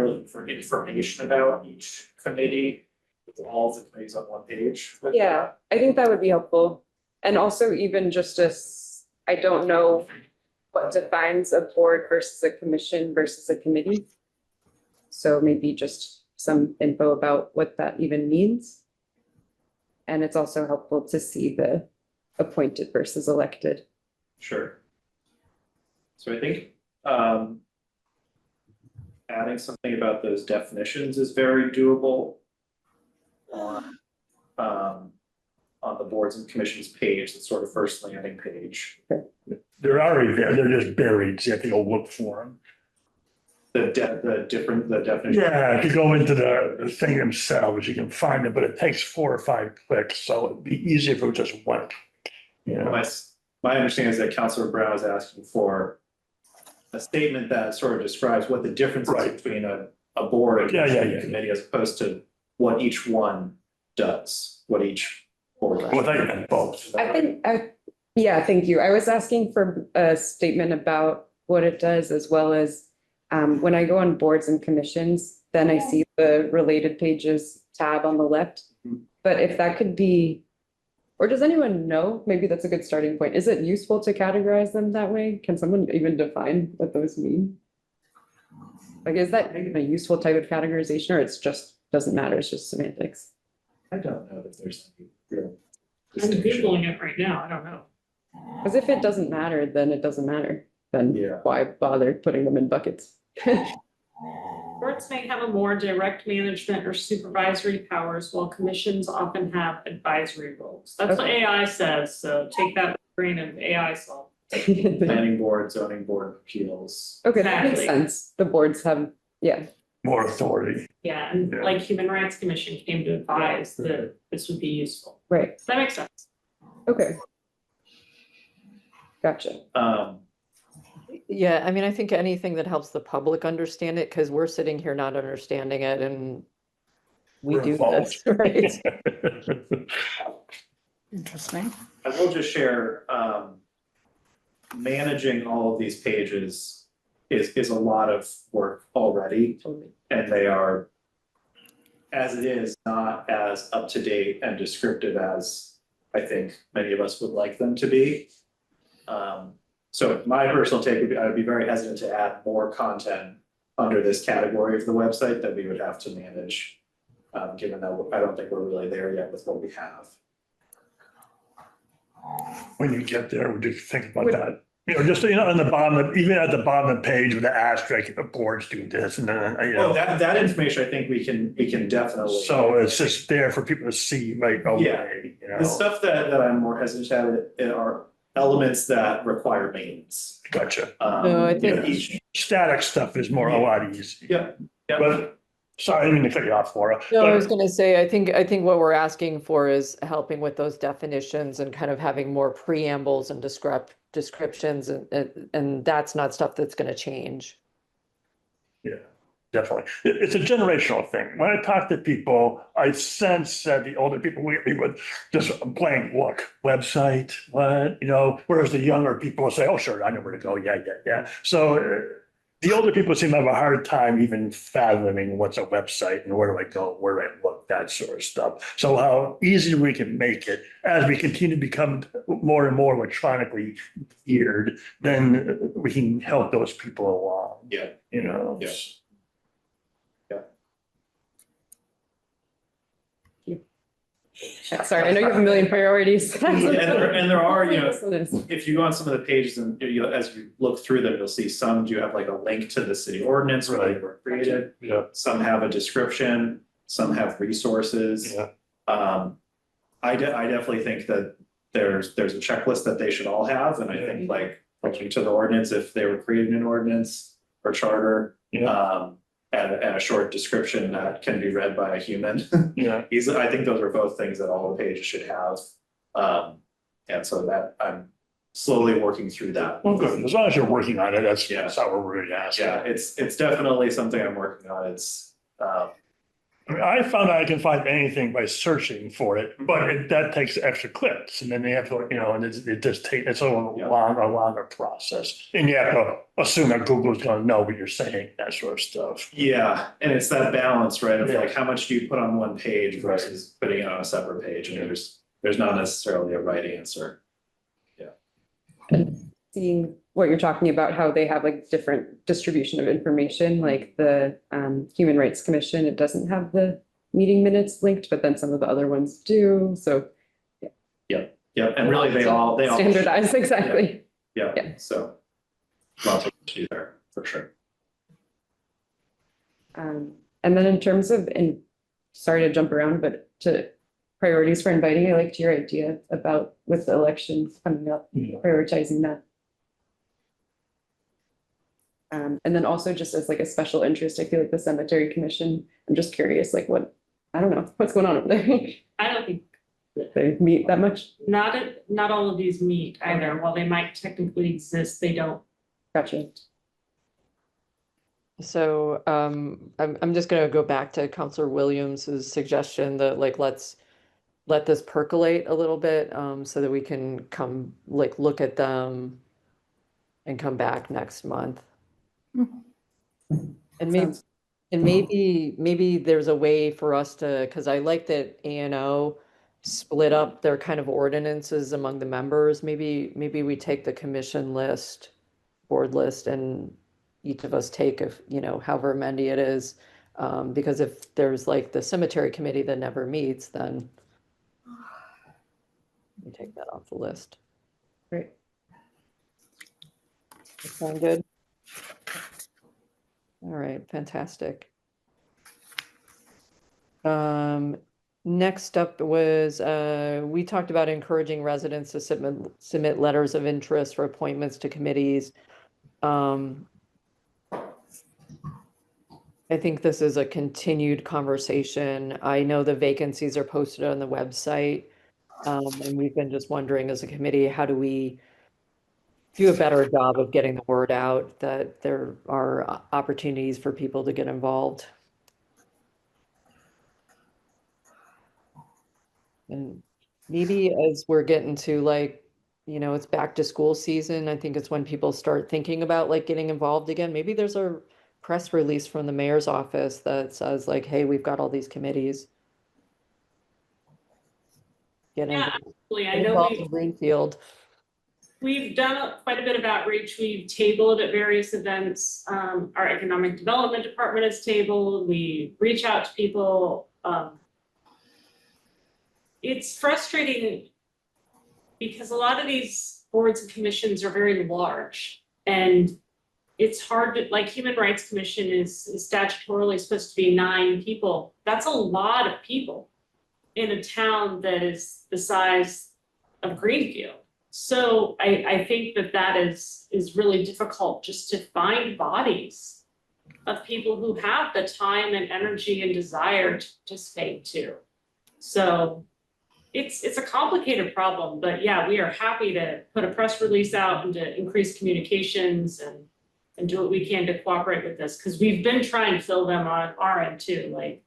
E: information about each committee, with all the committees on one page?
J: Yeah, I think that would be helpful. And also even just I don't know what defines a board versus a commission versus a committee. So maybe just some info about what that even means. And it's also helpful to see the appointed versus elected.
E: Sure. So I think adding something about those definitions is very doable on the boards and commissions page, the sort of first landing page.
C: They're already there, they're just buried, so you have to go look for them.
E: The definition.
C: Yeah, if you go into the thing themselves, you can find them, but it takes 4 or 5 clicks, so it'd be easier if it was just one. You know,
E: My understanding is that Councilor Brown is asking for a statement that sort of describes what the difference is
C: Right.
E: between a board and
C: Yeah.
E: committee as opposed to what each one does, what each board.
C: well, they can both.
J: I think, yeah, thank you. I was asking for a statement about what it does as well as when I go on boards and commissions, then I see the related pages tab on the left. But if that could be, or does anyone know? Maybe that's a good starting point. Is it useful to categorize them that way? Can someone even define what those mean? Like, is that even a useful type of categorization, or it's just doesn't matter? It's just semantics.
E: I don't know that there's any real.
G: I'm
E: distinction.
G: Googling it right now, I don't know.
J: Because if it doesn't matter, then it doesn't matter. Then
E: Yeah.
J: why bother putting them in buckets?
G: Boards may have a more direct management or supervisory powers, while commissions often have advisory roles. That's what
J: Okay.
G: AI says, so take that with a grain of AI salt.
E: Planning board, zoning board, appeals.
J: Okay, that makes
G: Exactly.
J: sense. The boards have, yeah,
C: More authority.
G: Yeah, and
C: Yeah.
G: like Human Rights Commission came to advise that this would be useful.
J: right.
G: That makes sense.
J: Okay. Gotcha.
B: Yeah, I mean, I think anything that helps the public understand it, because we're sitting here not understanding it and we
C: We're
B: do this,
C: involved.
B: right?
A: Interesting.
E: I will just share, managing all of these pages is a lot of work already.
J: Totally.
E: And they are, as it is, not as up to date and descriptive as I think many of us would like them to be. So my personal take would be, I would be very hesitant to add more content under this category of the website that we would have to manage. Given that I don't think we're really there yet with what we have.
C: When you get there, would you think about that? You know, just, on the bottom, even at the bottom of the page with the asterisk, the boards do this and then,
E: Well, that information, I think we can definitely.
C: So it's just there for people to see right away, you
E: The
C: know?
E: stuff that I'm more hesitant to add are elements that require maintenance.
C: Gotcha.
B: No, I think-
E: Each,
C: Static stuff is a lot easier.
E: yeah.
C: But, sorry, I didn't mean to cut you off, Laura.
B: No, I
C: but-
B: was gonna say, I think what we're asking for is helping with those definitions and kind of having more preambles and descriptions and that's not stuff that's gonna change.
C: Yeah, definitely. It's a generational thing. When I talk to people, I sense that the older people we would just a blank look, website, what, whereas the younger people will say, oh, sure, I know where to go. Yeah. So the older people seem to have a hard time even fathoming what's a website and where do I go, where do I look, that sort of stuff. So how easy we can make it as we continue to become more and more electronically geared, then we can help those people along.
E: Yeah.
C: You know?
E: Yeah.
J: Sorry, I know you have a million priorities.
E: And there are, you know,
J: So there's-
E: if you go on some of the pages and you, as you look through them, you'll see some do have like a link to the city ordinance where they were created.
C: Yeah.
E: Some have a description, some have resources.
C: Yeah.
E: I definitely think that there's a checklist that they should all have, and I think like looking to the ordinance, if they were creating an ordinance or charter.
C: Yeah.
E: And a short description that can be read by a human.
C: Yeah.
E: I think those are both things that all the pages should have. And so that I'm slowly working through that.
C: Well, good. As long as you're working on it, that's
E: Yeah.
C: that's how we're really asking.
E: Yeah, it's definitely something I'm working on. It's,
C: I mean, I found out I can find anything by searching for it, but that takes extra clicks, and then they have to, you know, and it just takes, it's a longer process. And you have to assume that Google's gonna know what you're saying, that sort of stuff.
E: yeah, and it's that balance, right, of
C: Yeah.
E: like, how much do you put on one page versus putting it on a separate page, and there's not necessarily a right answer.
J: Seeing what you're talking about, how they have like different distribution of information, like the Human Rights Commission, it doesn't have the meeting minutes linked, but then some of the other ones do, so.
E: Yeah, and really they all.
J: Standardized, exactly.
E: Yeah,
J: Yeah.
E: so. Lots to do there, for sure.
J: And then in terms of, and sorry to jump around, but to priorities for inviting, I liked your idea about with the elections coming up, prioritizing that. And then also just as like a special interest, I feel like the Cemetery Commission, I'm just curious, like what, I don't know, what's going on over there?
G: I don't think,
J: They meet that much?
G: not all of these meet either. While they might technically exist, they don't.
J: Gotcha.
B: So I'm just gonna go back to Counselor Williams's suggestion that like let's let this percolate a little bit so that we can come like look at them and come back next month. And maybe
J: Sounds-
B: maybe there's a way for us to, because I like that A&O split up their kind of ordinances among the members. Maybe we take the commission list, board list, and each of us take if, you know, however many it is. Because if there's like the cemetery committee that never meets, then we take that off the list.
J: Great.
B: That sound good? All right, fantastic. Next up was, we talked about encouraging residents to submit letters of interest for appointments to committees. I think this is a continued conversation. I know the vacancies are posted on the website. And we've been just wondering as a committee, how do we do a better job of getting the word out that there are opportunities for people to get involved? And maybe as we're getting to like, you know, it's back to school season, I think it's when people start thinking about like getting involved again. Maybe there's a press release from the mayor's office that says like, hey, we've got all these committees. Get
G: Yeah, absolutely. I know
B: involved in Greenfield.
G: we've done quite a bit of outreach. We've tabled at various events. Our economic development department has tabled. We reach out to people. It's frustrating because a lot of these boards and commissions are very large, and it's hard to, like, Human Rights Commission is statutorily supposed to be 9 people. That's a lot of people in a town that is the size of Greenfield. So I think that is really difficult, just to find bodies of people who have the time and energy and desire to participate too. So it's a complicated problem, but yeah, we are happy to put a press release out and to increase communications and do what we can to cooperate with this, because we've been trying to fill them on our end too, like.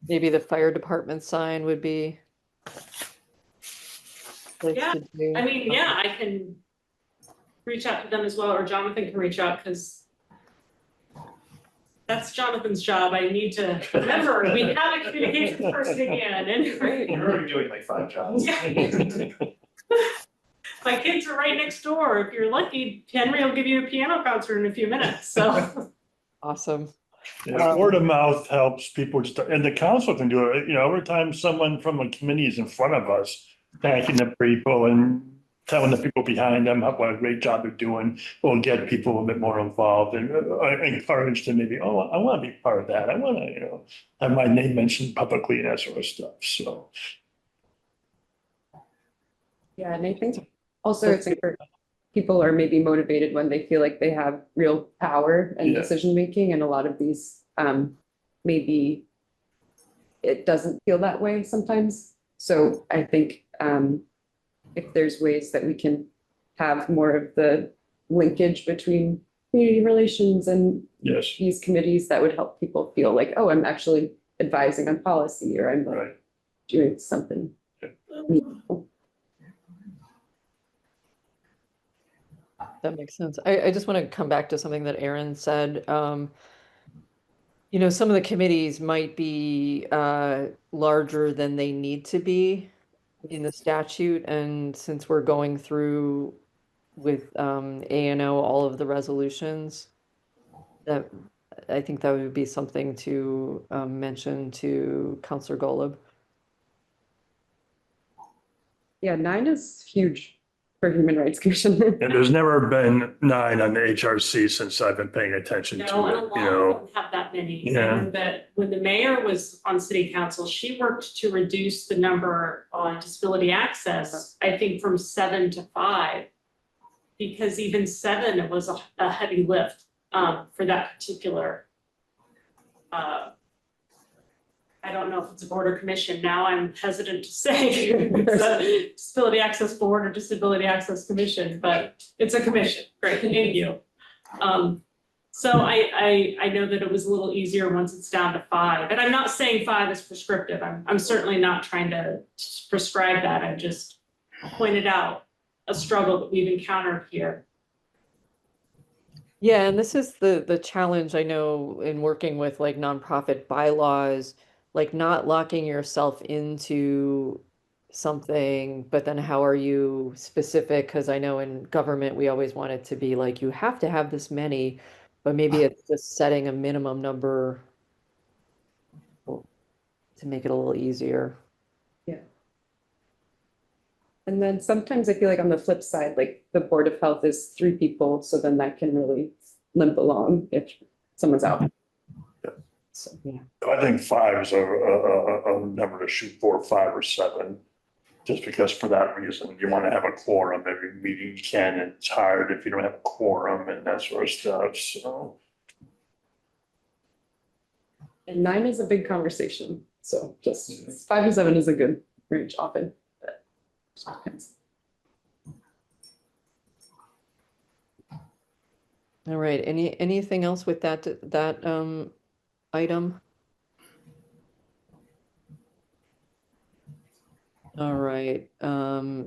B: Maybe the fire department sign would be.
G: Yeah, I mean, yeah, reach out to them as well, or Jonathan can reach out, because that's Jonathan's job. I need to remember, we have a communications person again, and
E: You're already doing like 5 jobs.
G: my kids are right next door. If you're lucky, Henry will give you a piano concert in a few minutes, so.
B: Awesome.
C: Yeah, word of mouth helps people, and the council can do it, every time someone from a committee is in front of us, thanking the people and telling the people behind them what a great job they're doing, will get people a bit more involved and encourage them maybe, oh, I want to be part of that. I want to, have my name mentioned publicly and that sort of stuff. So.
J: Yeah, and I think also it's encouraging. People are maybe motivated when they feel like they have real power and
C: Yeah.
J: decision making, and a lot of these maybe it doesn't feel that way sometimes. So I think if there's ways that we can have more of the linkage between community relations and
C: Yes.
J: these committees, that would help people feel like, oh, I'm actually advising on policy, or I'm
C: Right.
J: doing something meaningful.
B: That makes sense. I just want to come back to something that Aaron said. Some of the committees might be larger than they need to be in the statute. And since we're going through with A&O all of the resolutions, that I think that would be something to mention to Counselor Golub.
J: Yeah, 9 is huge for Human Rights Commission.
C: And there's never been 9 on the HRC since I've been paying attention
G: No,
C: to
G: and a
C: it,
G: lot of them don't have that many.
C: Yeah.
G: And that when the mayor was on city council, she worked to reduce the number on disability access, I think from 7 to 5. Because even 7 was a heavy lift for that particular. I don't know if it's a board or commission. Now I'm hesitant to say it's a disability access board or disability access commission, but it's a commission. Great, thank you. So I know that it was a little easier once it's down to 5, and I'm not saying 5 is prescriptive. I'm certainly not trying to prescribe that. I just pointed out a struggle that we've encountered here.
B: Yeah, and this is the challenge I know in working with like nonprofit bylaws, like not locking yourself into something, but then how are you specific? Because I know in government, we always want it to be like, you have to have this many, but maybe it's just setting a minimum number to make it a little easier.
J: Yeah. And then sometimes I feel like on the flip side, like the Board of Health is 3 people, so then that can really limp along if someone's out.
C: Yeah.
J: So,
B: Yeah.
C: I think 5 is a number to shoot for, 5 or 7. Just because for that reason, you want to have a quorum every meeting you can, and it's hard if you don't have a quorum and that sort of stuff, so.
J: and 9 is a big conversation, so just 5 to 7 is a good range often. But it just depends.
B: All right, anything else with that item? All right,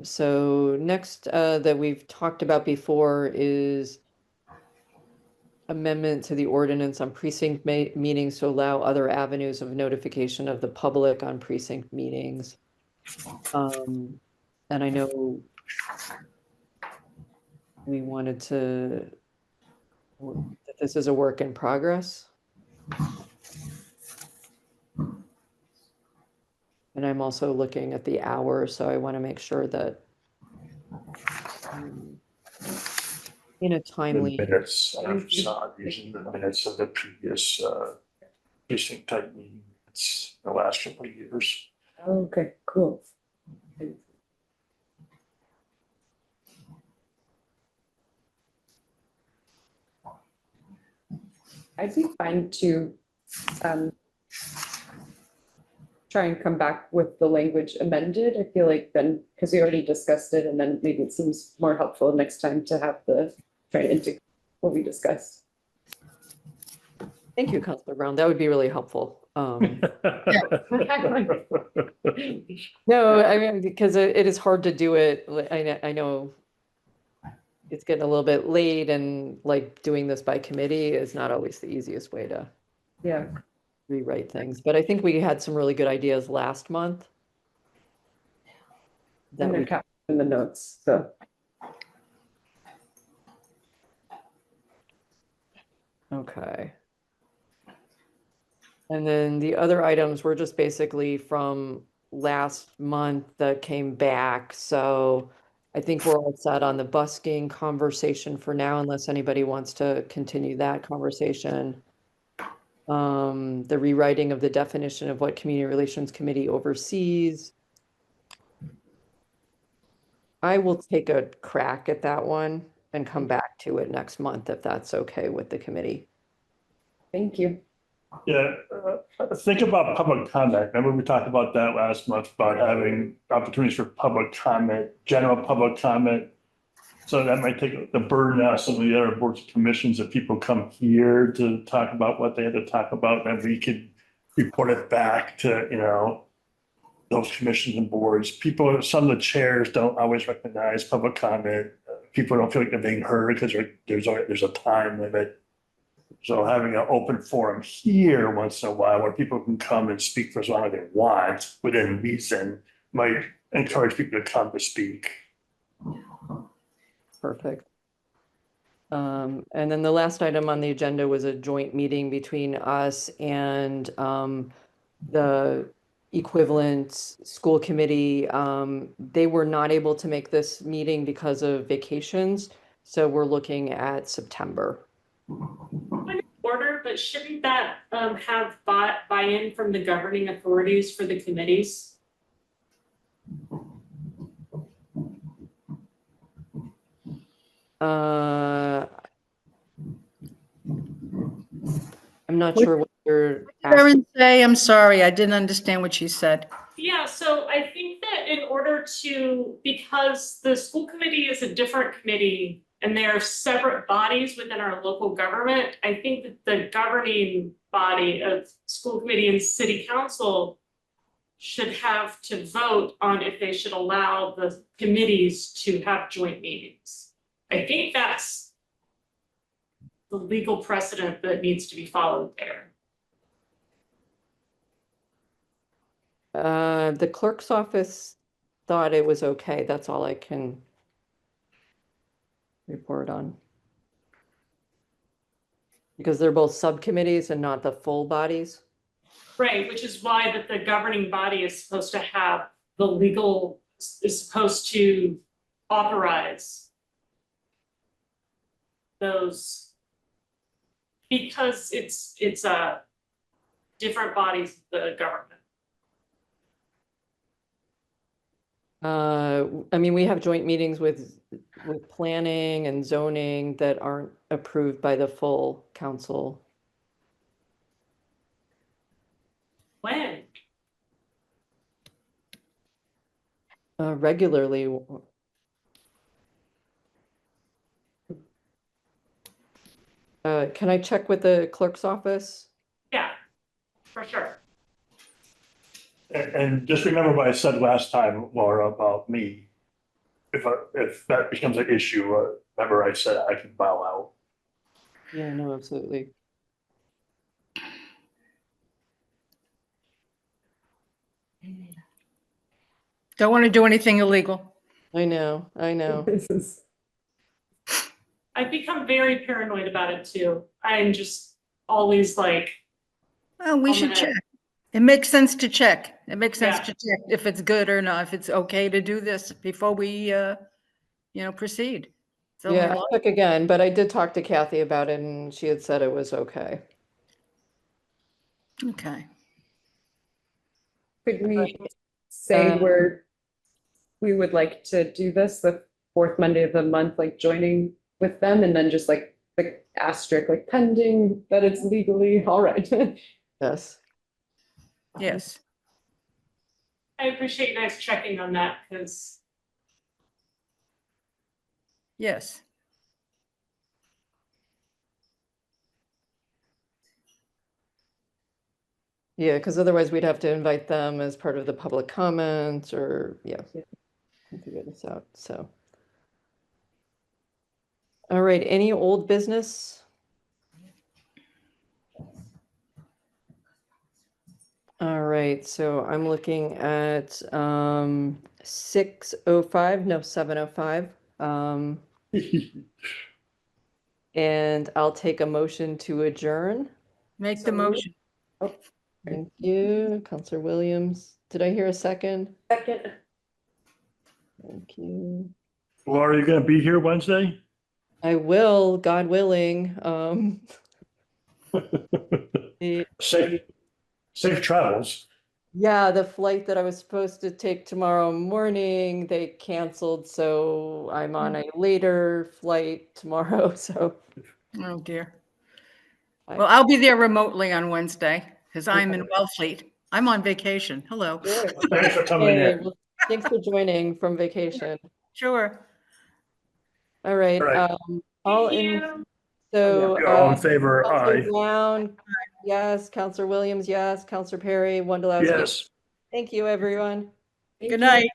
B: so next that we've talked about before is amendment to the ordinance on precinct meetings to allow other avenues of notification of the public on precinct meetings. And I know we wanted to, that this is a work in progress. And I'm also looking at the hour, so I want to make sure that in a timely.
C: The minutes, I'm sorry, using the minutes of the previous precinct type meeting, it's the last couple of years.
J: Okay, cool. I'd be fine to try and come back with the language amended. I feel like then, because we already discussed it, and then maybe it seems more helpful next time to have try to integrate what we discussed.
B: Thank you, Councilor Brown. That would be really helpful. No, I mean, because it is hard to do it. I know it's getting a little bit late, and like doing this by committee is not always the easiest way to
J: Yeah,
B: rewrite things. But I think we had some really good ideas last month. That
J: and they're
B: we,
J: captured in the notes, so.
B: okay. And then the other items were just basically from last month that came back. So I think we're all set on the busking conversation for now, unless anybody wants to continue that conversation. The rewriting of the definition of what Community Relations Committee oversees. I will take a crack at that one and come back to it next month if that's okay with the committee.
J: Thank you.
C: Yeah, think about public comment. Remember we talked about that last month about having opportunities for public comment, general public comment. So that might take the burden out of some of the other boards and commissions if people come here to talk about what they had to talk about, and we could report it back to, those commissions and boards. People, some of the chairs don't always recognize public comment. People don't feel like they're being heard because there's a time limit. So having an open forum here once in a while where people can come and speak for as long as they want within reason might encourage people to come to speak.
B: Perfect. And then the last item on the agenda was a joint meeting between us and the equivalent school committee. They were not able to make this meeting because of vacations, so we're looking at September.
G: Order, but shouldn't that have buy-in from the governing authorities for the committees?
B: I'm not
A: What-
B: sure what you're
A: Did
B: asking.
A: Erin say, I'm sorry, I didn't understand what she said.
G: Yeah, so I think that in order to, because the school committee is a different committee and they are separate bodies within our local government, I think that the governing body of school committee and city council should have to vote on if they should allow the committees to have joint meetings. I think that's the legal precedent that needs to be followed there.
B: The clerk's office thought it was okay. That's all I can report on. Because they're both subcommittees and not the full bodies.
G: Right, which is why that the governing body is supposed to have the legal, is supposed to authorize those. Because it's different bodies of the government.
B: I mean, we have joint meetings with planning and zoning that aren't approved by the full council.
G: When?
B: Regularly. Can I check with the clerk's office?
G: Yeah, for sure.
C: And just remember what I said last time, Laura, about me. If that becomes an issue, remember I said I can bow out.
B: Yeah, no, absolutely.
A: Don't want to do anything illegal.
B: I know.
J: This is,
G: I've become very paranoid about it too. I'm just always like,
A: Well, we
G: Oh,
A: should
G: man.
A: check. It makes sense to check. It makes sense
G: Yeah.
A: to check if it's good or not, if it's okay to do this before we, proceed. It's only
B: Yeah,
A: law-
B: I'll check again, but I did talk to Kathy about it and she had said it was okay.
A: Okay.
J: could we say we would like to do this the fourth Monday of the month, like joining with them, and then just like the asterisk, like pending that it's legally all right.
B: Yes.
A: Yes.
G: I appreciate you guys checking on that because
A: Yes.
B: Yeah, because otherwise we'd have to invite them as part of the public comments or, yeah.
J: Yeah.
B: Figure this out, so. All right, any old business? All right, so I'm looking at 6:05, no, 7:05. And I'll take a motion to adjourn.
A: Make the motion.
B: Thank you, Counselor Williams. Did I hear a second?
I: Second.
B: Thank you.
C: Laura, are you gonna be here Wednesday?
B: I will, God willing. the-
C: Safe travels.
B: Yeah, the flight that I was supposed to take tomorrow morning, they canceled, so I'm on a later flight tomorrow, so.
A: Oh, dear.
B: I-
A: Well, I'll be there remotely on Wednesday because I'm in
B: Okay.
A: Wellfleet. I'm on vacation. Hello.
B: Good.
C: Thanks for coming
B: Hey,
C: in.
B: well, thanks for joining from vacation.
A: Sure.
B: All right,
C: All right.
B: all
G: Thank
B: in,
G: you.
B: so.
C: All in favor,
B: Counselor
C: aye.
B: Brown, yes, Counselor Williams, yes, Counselor Perry, Wondolowski.
C: Yes.
B: Thank you, everyone.
A: Good night.